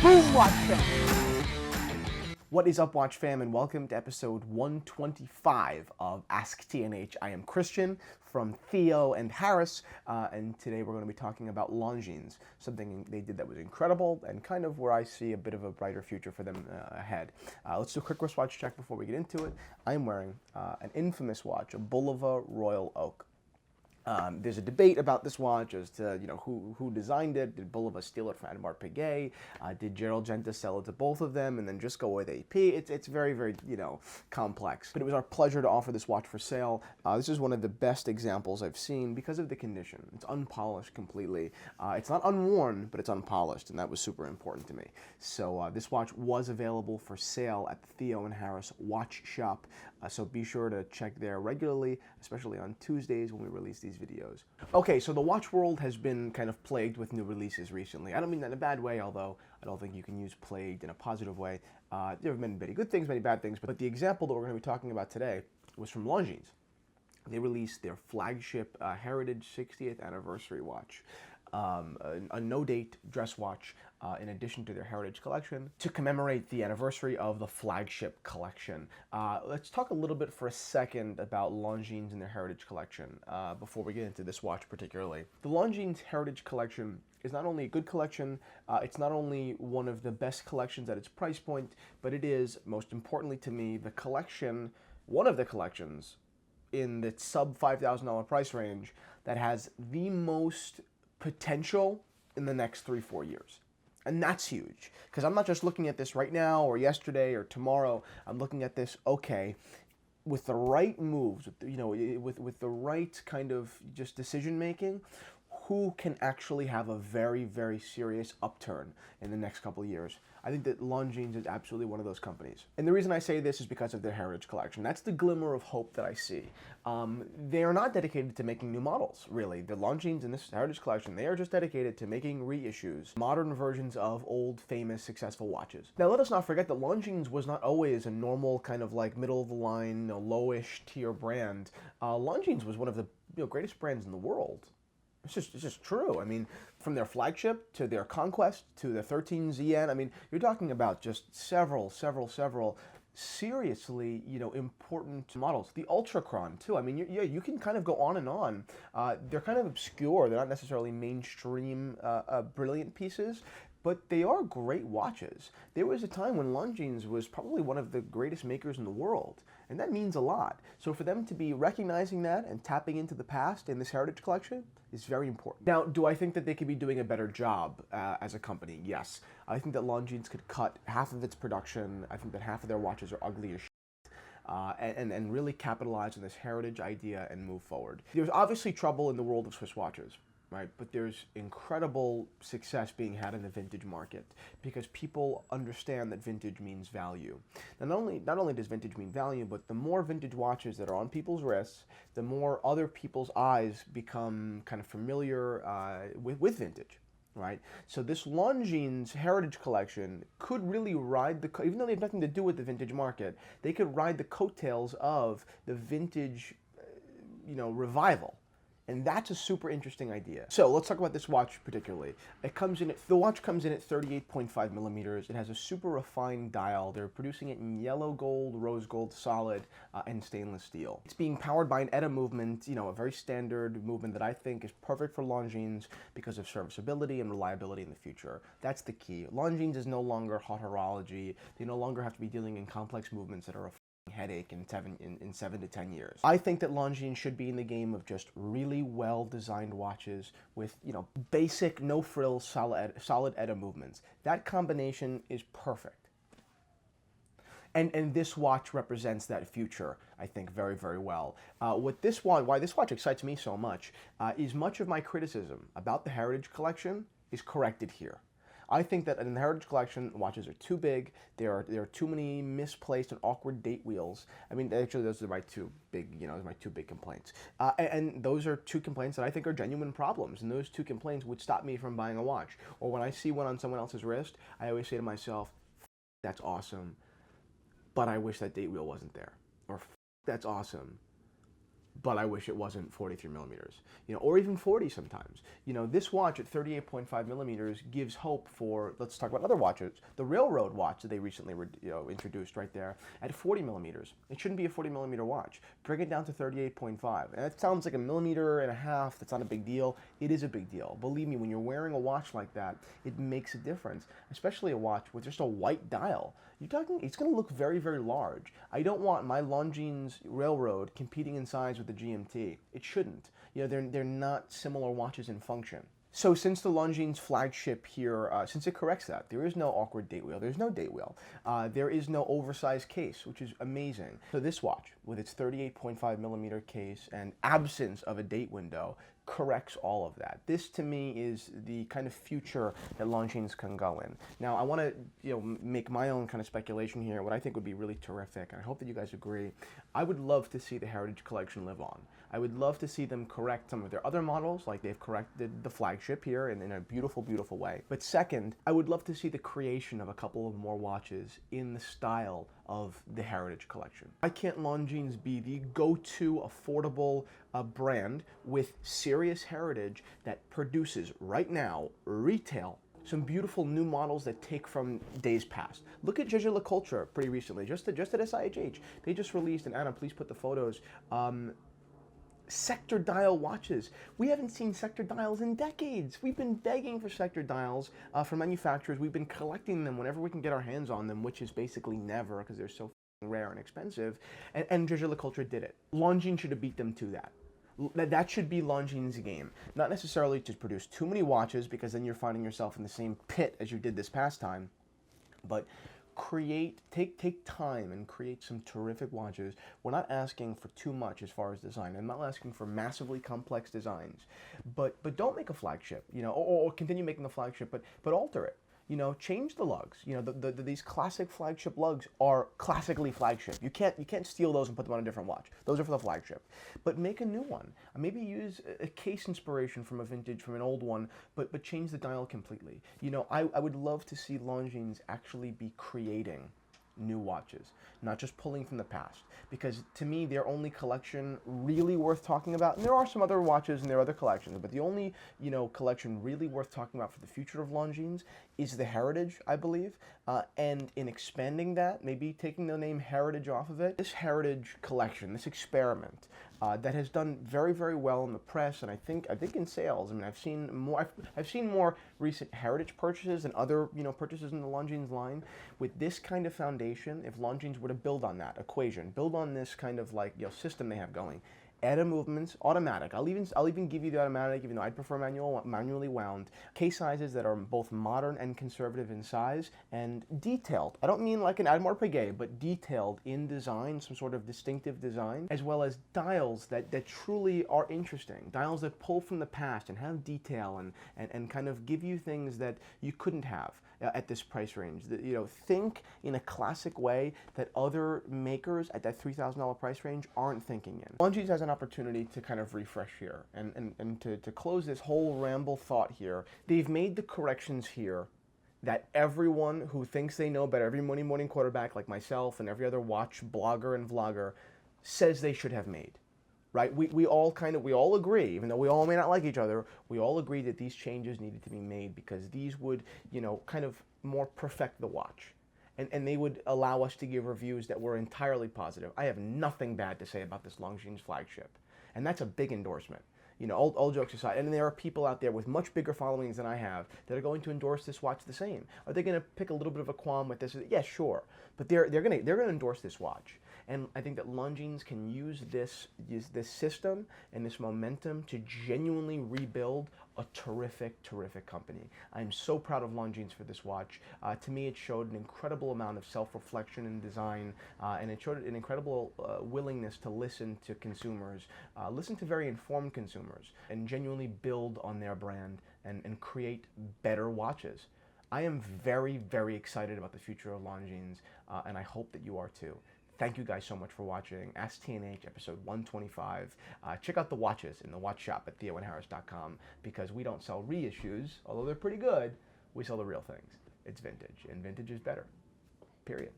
Boom, Watch fam! What is up, Watch fam, and welcome to episode 125 of Ask TNH. I am Christian from Theo and Harris, and today we're going to be talking about Longines, something they did that was incredible and kind of where I see a bit of a brighter future for them ahead. Let's do a quick wristwatch check before we get into it. I am wearing an infamous watch, a Bulova Royal Oak. There's a debate about this watch as to who designed it. Did Bulova steal it from Audemars Piguet? Did Gerald Genta sell it to both of them and then just go with AP? It's very, very complex. But it was our pleasure to offer this watch for sale. This is one of the best examples I've seen because of the condition. It's unpolished completely. It's not unworn, but it's unpolished, and that was super important to me. So this watch was available for sale at the Theo and Harris watch shop. So be sure to check there regularly, especially on Tuesdays when we release these videos. Okay, so the watch world has been kind of plagued with new releases recently. I don't mean that in a bad way, although I don't think you can use plagued in a positive way. There have been many good things, many bad things, but the example that we're going to be talking about today was from Longines. They released their Flagship Heritage 60th anniversary watch. A no-date dress watch in addition to their Heritage Collection to commemorate the anniversary of the Flagship Collection. Let's talk a little bit for a second about Longines and their Heritage Collection before we get into this watch particularly. The Longines Heritage Collection is not only a good collection, it's not only one of the best collections at its price point, but it is, most importantly to me, the collection, one of the collections in the sub $5,000 price range that has the most potential in the next 3-4 years. And that's huge, because I'm not just looking at this right now or yesterday or tomorrow. I'm looking at this, okay, with the right moves, with the right kind of just decision making, who can actually have a very, very serious upturn in the next couple of years. I think that Longines is absolutely one of those companies. And the reason I say this is because of their Heritage Collection. That's the glimmer of hope that I see. They are not dedicated to making new models, really. The Longines in this Heritage Collection, they are just dedicated to making reissues, modern versions of old, famous, successful watches. Now, let us not forget that Longines was not always a normal kind of like middle-of-the-line, lowish tier brand. Longines was one of the greatest brands in the world. It's just true. I mean, from their flagship to their conquest to their 13ZN, I mean, you're talking about just several seriously, important models. The Ultrachron too. I mean, you can kind of go on and on. They're kind of obscure. They're not necessarily mainstream, brilliant pieces, but they are great watches. There was a time when Longines was probably one of the greatest makers in the world, and that means a lot. So for them to be recognizing that and tapping into the past in this Heritage Collection is very important. Now, do I think that they could be doing a better job as a company? Yes. I think that Longines could cut half of its production. I think that half of their watches are ugly as shit. And really capitalize on this heritage idea and move forward. There's obviously trouble in the world of Swiss watches, right? But there's incredible success being had in the vintage market because people understand that vintage means value. Now, not only does vintage mean value, but the more vintage watches that are on people's wrists, the more other people's eyes become kind of familiar with vintage. Right? So this Longines Heritage Collection could really ride the, even though they have nothing to do with the vintage market, they could ride the coattails of the vintage, revival. And that's a super interesting idea. So let's talk about this watch particularly. The watch comes in at 38.5 millimeters. It has a super refined dial. They're producing it in yellow gold, rose gold solid, and stainless steel. It's being powered by an ETA movement, a very standard movement that I think is perfect for Longines because of serviceability and reliability in the future. That's the key. Longines is no longer hot horology. They no longer have to be dealing in complex movements that are a headache in 7 to 10 years. I think that Longines should be in the game of just really well-designed watches with, basic, no-frill, solid ETA movements. That combination is perfect. And this watch represents that future, I think, very, very well. Why this watch excites me so much is much of my criticism about the Heritage Collection is corrected here. I think that in the Heritage Collection, watches are too big. There are too many misplaced and awkward date wheels. I mean, actually, those are my two big, my two big complaints. And those are two complaints that I think are genuine problems. And those two complaints would stop me from buying a watch. Or when I see one on someone else's wrist, I always say to myself, that's awesome, but I wish that date wheel wasn't there. Or that's awesome, but I wish it wasn't 43 millimeters, or even 40 sometimes. This watch at 38.5 millimeters gives hope for, let's talk about other watches. The Railroad watch that they recently introduced right there at 40 millimeters. It shouldn't be a 40 millimeter watch. Bring it down to 38.5. And that sounds like a millimeter and a half. That's not a big deal. It is a big deal. Believe me, when you're wearing a watch like that, it makes a difference, especially a watch with just a white dial. It's going to look very, very large. I don't want my Longines Railroad competing in size with the GMT. It shouldn't. They're not similar watches in function. So since the Longines Flagship here, since it corrects that, there is no awkward date wheel, there's no date wheel, there is no oversized case, which is amazing. So this watch, with its 38.5 millimeter case and absence of a date window, corrects all of that. This to me is the kind of future that Longines can go in. Now I want to make my own kind of speculation here, what I think would be really terrific, and I hope that you guys agree. I would love to see the Heritage Collection live on. I would love to see them correct some of their other models, like they've corrected the Flagship here in a beautiful, beautiful way. But second, I would love to see the creation of a couple of more watches in the style of the Heritage Collection. Why can't Longines be the go-to affordable brand with serious heritage that produces right now, retail, some beautiful new models that take from days past. Look at Jaeger LeCoultre pretty recently, just at SIHH. They just released, and Anna, please put the photos, sector dial watches. We haven't seen sector dials in decades. We've been begging for sector dials from manufacturers. We've been collecting them whenever we can get our hands on them, which is basically never because they're so rare and expensive. And Jaeger LeCoultre did it. Longines should have beat them to that. That should be Longines' game. Not necessarily to produce too many watches, because then you're finding yourself in the same pit as you did this past time, but take time and create some terrific watches. We're not asking for too much as far as design. I'm not asking for massively complex designs, but don't make a flagship, or continue making the flagship, but alter it. Change the lugs. These classic flagship lugs are classically flagship. You can't steal those and put them on a different watch. Those are for the flagship. But make a new one. Maybe use a case inspiration from an old one, but change the dial completely. I would love to see Longines actually be creating new watches, not just pulling from the past, because to me their only collection really worth talking about, and there are some other watches and there are other collections, but the only collection really worth talking about for the future of Longines is the Heritage, I believe, and in expanding that, maybe taking the name Heritage off of it, this Heritage collection, this experiment that has done very, very well in the press, and I think in sales. I mean, I've seen more recent Heritage purchases and other purchases in the Longines line. With this kind of foundation, if Longines were to build on that equation, build on this kind of system they have going, add a movements, automatic. I'll even give you the automatic, even though I'd prefer manually wound. Case sizes that are both modern and conservative in size and detailed. I don't mean like an Admor Piguet, but detailed in design, some sort of distinctive design, as well as dials that truly are interesting. Dials that pull from the past and have detail and kind of give you things that you couldn't have at this price range. Think in a classic way that other makers at that $3,000 price range aren't thinking in. Longines has an opportunity to kind of refresh here and to close this whole ramble thought here. They've made the corrections here that everyone who thinks they know better, every morning quarterback like myself and every other watch blogger and vlogger says they should have made. Right? We all agree, even though we all may not like each other, we all agree that these changes needed to be made because these would, kind of more perfect the watch. And they would allow us to give reviews that were entirely positive. I have nothing bad to say about this Longines Flagship. And that's a big endorsement. All jokes aside, and there are people out there with much bigger followings than I have that are going to endorse this watch the same. Are they going to pick a little bit of a qualm with this? Yeah, sure, but they're going to endorse this watch. And I think that Longines can use this system and this momentum to genuinely rebuild a terrific, terrific company. I'm so proud of Longines for this watch. To me, it showed an incredible amount of self-reflection in design, and it showed an incredible willingness to listen to consumers, listen to very informed consumers, and genuinely build on their brand and create better watches. I am very, very excited about the future of Longines, and I hope that you are too. Thank you guys so much for watching Ask TNH episode 125. Check out the watches in the watch shop at theoandharris.com because we don't sell reissues, although they're pretty good. We sell the real things. It's vintage, and vintage is better. Period.